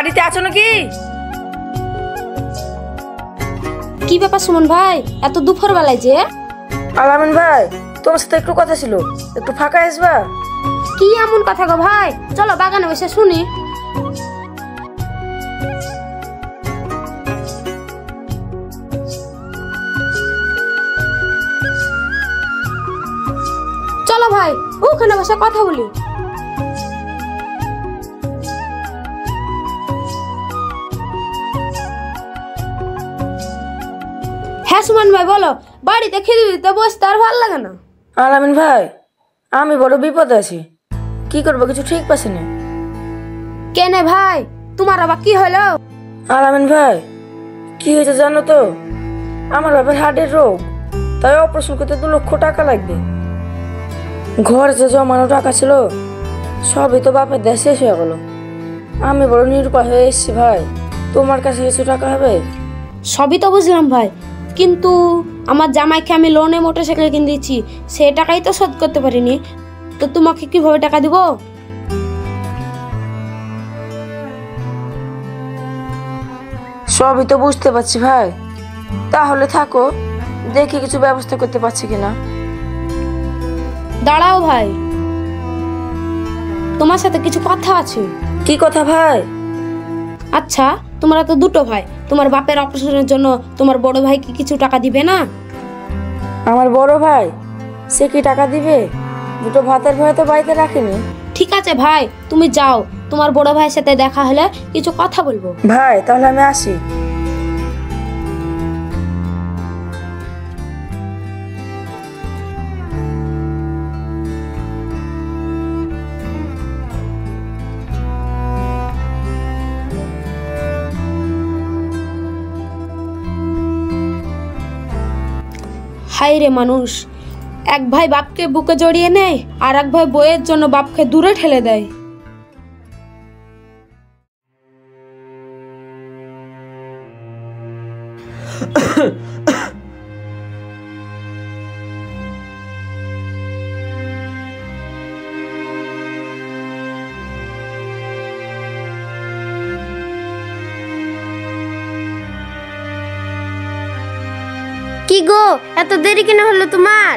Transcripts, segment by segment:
বাড়িতে আছো নাকি? কি ব্যাপার সুমন ভাই, এত দুপুর বেলায় যে? আলামিন ভাই, তোমার সাথে একটু কথা ছিল, একটু ফাঁকা আসবা? কি এমন কথা গো ভাই, চলো বাগানে বসে শুনি। চলো ভাই, ওখানে বসে কথা বলি। হ্যাঁ সুমন ভাই বলো, বাড়িতে খিদে দিতে বসতে আর ভালো লাগে না। আলামিন ভাই, আমি বড় বিপদে আছি, কি করবো কিছু ঠিক পাচ্ছি না। কেনে ভাই, তোমার আবার কি হলো? আলামিন ভাই, কি হয়েছে জানো তো? আমার বাবার হার্টের রোগ, তাই অপারেশন করতে 2 লক্ষ টাকা লাগবে। ঘরে যে জমানো টাকা ছিল সবই তো বাপের দেশ শেষ হয়ে গেল। আমি বড় নিরুপায় হয়ে এসেছি ভাই, তোমার কাছে কিছু টাকা হবে? সবই তো বুঝলাম ভাই, কিন্তু আমার জামাইকে আমি লোনে মোটরসাইকেল কিনে দিচ্ছি, সে টাকাই তো শোধ করতে পারিনি, তো তোমাকে কিভাবে টাকা দিব? সবই তো বুঝতে পারছি ভাই, তাহলে থাকো, দেখি কিছু ব্যবস্থা করতে পারছি কিনা। দাঁড়াও ভাই, তোমার সাথে কিছু কথা আছে। কি কথা ভাই? আচ্ছা, তোমরা তো দুটো ভাই, তোমার বাপের অপারেশনের জন্য তোমার বড় ভাই কি কিছু টাকা দিবে না? আমার বড় ভাই, সে কি টাকা দিবে? দুটো ভাতের ভয় তো বাড়িতে রাখিনি। ঠিক আছে ভাই, তুমি যাও, তোমার বড় ভাইয়ের সাথে দেখা হলে কিছু কথা বলবো। ভাই তাহলে আমি আসি। হাই রে মানুষ, এক ভাই বাপকে বুকে জড়িয়ে নেয়, আর এক ভাই বইয়ের জন্য বাপকে দূরে ঠেলে দেয়। কি গো, এত দেরি কেন হলো তোমার?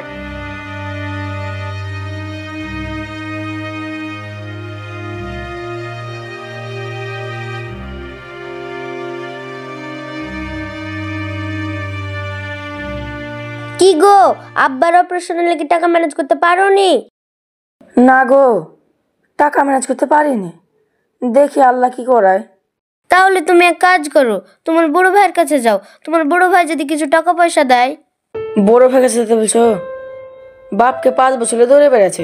কি গো, আব্বার অপারেশনের লাগি টাকা ম্যানেজ করতে পারোনি? না গো, টাকা ম্যানেজ করতে পারিনি, দেখি আল্লাহ কি করায়। তাহলে তুমি এক কাজ করো, তোমার বড় ভাইয়ের কাছে যাও, তোমার বড় ভাই যদি কিছু টাকা পয়সা দেয়। বড় ভাই কাছে যেতে বলছো? বাপকে 5 বছরে ধরে বেড়েছে,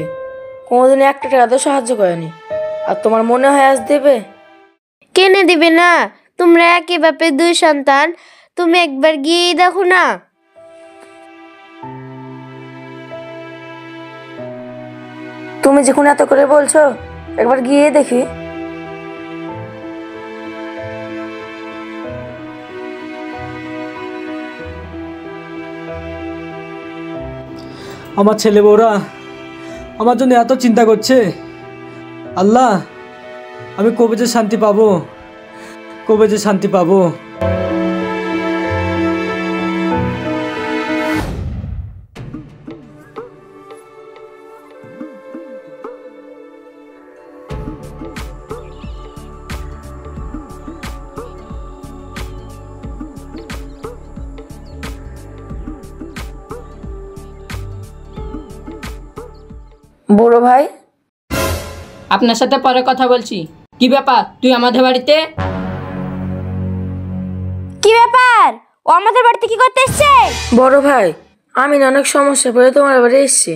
কোনোদিন একটা টাকাতেও সাহায্য করেনি, আর তোমার মনে হয় আজ দেবে? কেনে দিবে না? তোমরা একই বাপের 2 সন্তান, তুমি একবার গিয়েই দেখো না। তুমি যখন এত করে বলছো, একবার গিয়ে দেখি। আমার ছেলে বউরা আমার জন্য এত চিন্তা করছে, আল্লাহ আমি কবে যে শান্তি পাবো, কবে যে শান্তি পাবো। বড় ভাই, আপনার সাথে পরে কথা বলছি। কি ব্যাপার, তুই আমাদের বাড়িতে? কি ব্যাপার, ও আমাদের বাড়িতে কি করতে এসেছে? বড় ভাই, আমি না অনেক সমস্যা পড়ে তোমার বাড়ি এসেছি।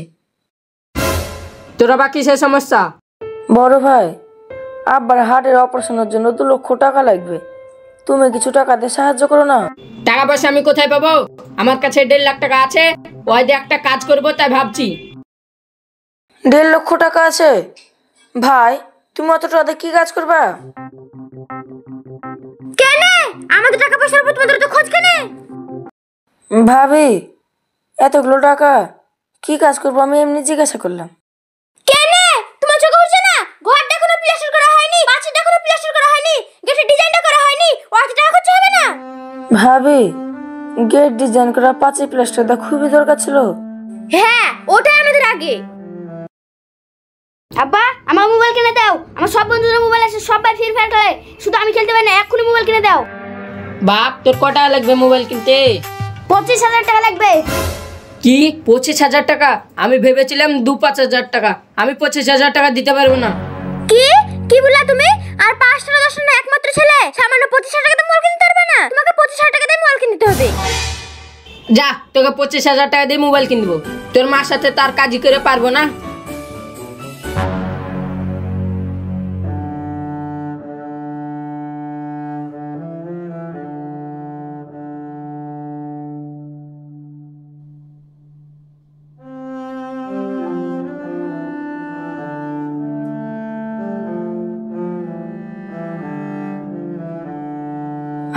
তোরা বাকি সে সমস্যা? বড় ভাই, আব্বার হার্টের অপারেশনের জন্য 2 লক্ষ টাকা লাগবে, তুমি কিছু টাকা দিয়ে সাহায্য করো না। টাকা পয়সা আমি কোথায় পাবো? আমার কাছে 1.5 লাখ টাকা আছে, ওই দিয়ে একটা কাজ করবো তাই ভাবছি। 1.5 লক্ষ টাকা আছে? ভাই তুমি অত টাকা দিয়ে কি কাজ করবা? কেন আমাদের টাকা পয়সার উপর তোমাদের তো খোঁজ কেন? ভাবি, এতগুলো টাকা কি কাজ করবো আমি এমনি জিজ্ঞাসা করলাম। কেন তোমার চোখে উঠছে না? ঘরটা কোনো প্লাস্টার করা হয়নি, বাড়িটা কোনো প্লাস্টার করা হয়নি, গেটে অত টাকা খরচ হবে না। ভাবি, গেট ডিজাইন করা 5 প্লাস্টারটা খুবই দরকার ছিল। হ্যাঁ, ওটাই আমাদের আগে। আব্বা, আমার মোবাইল কিনে দাও। আমার সব বন্ধুদের মোবাইল আছে, সবাই ফ্রি ফায়ার খেলে, শুধু আমি খেলতে পারি না। এক্ষুনি মোবাইল কিনে দাও। বাপ, তোর কত টাকা লাগবে মোবাইল কিনতে? 25,000 টাকা লাগবে। কি 25,000 টাকা? আমি ভেবেছিলাম 2-5 হাজার টাকা। আমি 25,000 টাকা দিতে পারবো না। কি কি বললা তুমি? আর 5টা 10টা না, একমাত্র ছেলে, সামান্য 25,000 টাকা দিয়ে মোবাইল কিনতে পারবে না? তোমাকে 25,000 টাকা দিয়ে মোবাইল কিনতে হবে। যা, তোকে 25,000 টাকা দিয়ে মোবাইল কিনবো। তোর মার সাথে তার কাজই করে পারবো না।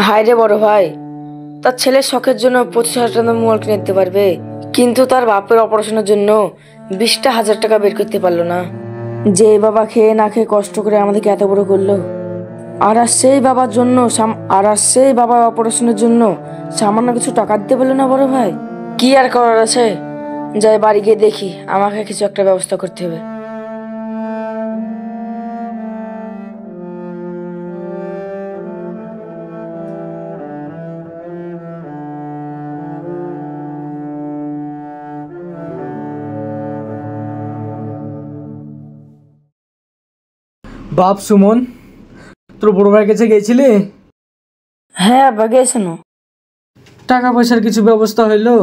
হায় রে বড় ভাই, তার ছেলের শখের জন্য 25,000 টাকা মোবাইল কিনে দিতে পারবে, কিন্তু তার বাপের অপারেশনের জন্য 20,000 টাকা বের করতে পারলো না। যে বাবা খেয়ে না খেয়ে কষ্ট করে আমাদেরকে এত বড় করলো, আর সেই বাবার জন্য সেই বাবার অপারেশনের জন্য সামান্য কিছু টাকা দিতে পারলো না বড় ভাই। কি আর করার আছে, যাই বাড়ি গিয়ে দেখি, আমাকে কিছু একটা ব্যবস্থা করতে হবে। বাপ সুমন, তোর বড় ভাইয়ের কাছে গেছিলি? হ্যাঁ আব্বা, গেছেন। টাকা পয়সার কিছু ব্যবস্থা হইলো?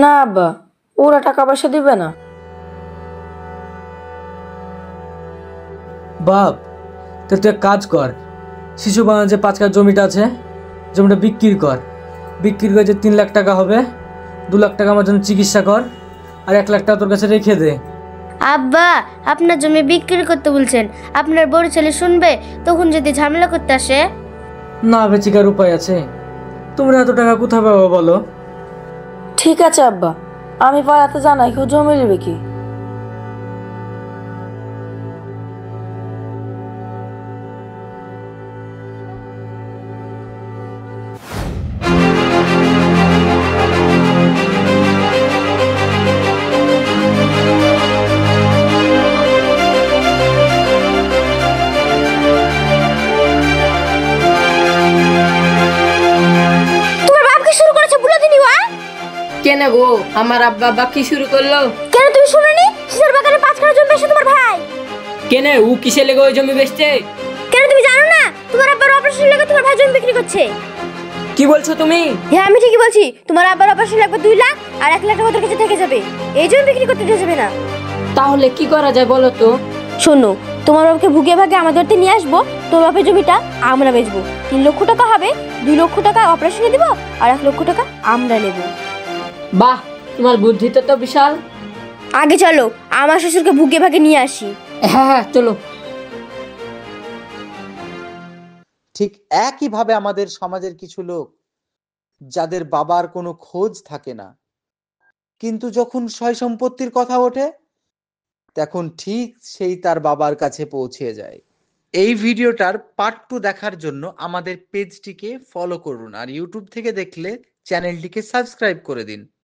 না আব্বা, ওরা টাকা পয়সা দিবে না। বাপ, তো তুই এক কাজ কর, শিশু বাগান যে 5 কাঠা জমিটা আছে, জমিটা বিক্রি কর। বিক্রি করে যে 3 লাখ টাকা হবে, 2 লাখ টাকা আমার জন্য চিকিৎসা কর, আর 1 লাখ টাকা তোর কাছে রেখে দে। আব্বা, আপনার জমি বিক্রি করতে বলছেন, আপনার বড় ছেলে শুনবে তখন যদি ঝামেলা করতে আসে? না বেচিকার উপায় আছে? তোমরা এত টাকা কোথায় পাবো বলো? ঠিক আছে আব্বা, আমি পাড়াতে জানাই, কেউ জমি নেবে কি? তোমার বাপ কি শুরু করেছে বলে দিনি ওয়া? কেন গো, আমার আব্বা বা কি শুরু করলো? কেন তুমি শুনোনি? শিশির বাগানে 5 কাঠা জমি বেচে তোমার ভাই। কেন ও কিসে লেগে ওই জমি বেচছে? কেন তুমি জানো না? তোমার আব্বার অপারেশন লাগবে, তোমার ভাই জমি বিক্রি করছে। কি বলছো তুমি? হ্যাঁ, আমি ঠিকই বলছি। তোমার আব্বার অপারেশন লাগবে 2 লাখ, আর 1 লাখ টাকা ওদের কাছে থেকে যাবে। এই জমি বিক্রি করতে দেওয়া যাবে না। তাহলে কি করা যায় বলো তো? শোনো, তোমার বাবাকে ভুগিয়ে ভাগে আমাদের বাড়িতে নিয়ে আসবো। তোমার বাপের জমিটা আমরা বেচবো। 3 লক্ষ টাকা হবে, 2 লক্ষ টাকা অপারেশনে দিব, আর 1 লক্ষ টাকা আমরা নেব। বাহ, তোমার বুদ্ধিটা তো বিশাল। আগে চলো, আমার শ্বশুরকে ভুগিয়ে ভাগে নিয়ে আসি। হ্যাঁ হ্যাঁ, চলো। ঠিক একইভাবে আমাদের সমাজের কিছু লোক, যাদের বাবার কোনো খোঁজ থাকে না, কিন্তু যখন সয় সম্পত্তির কথা ওঠে, তখন ঠিক সেই তার বাবার কাছে পৌঁছে যায়। এই ভিডিওটার পার্ট 2 দেখার জন্য আমাদের পেজটিকে ফলো করুন, আর ইউটিউব থেকে দেখলে চ্যানেলটিকে সাবস্ক্রাইব করে দিন।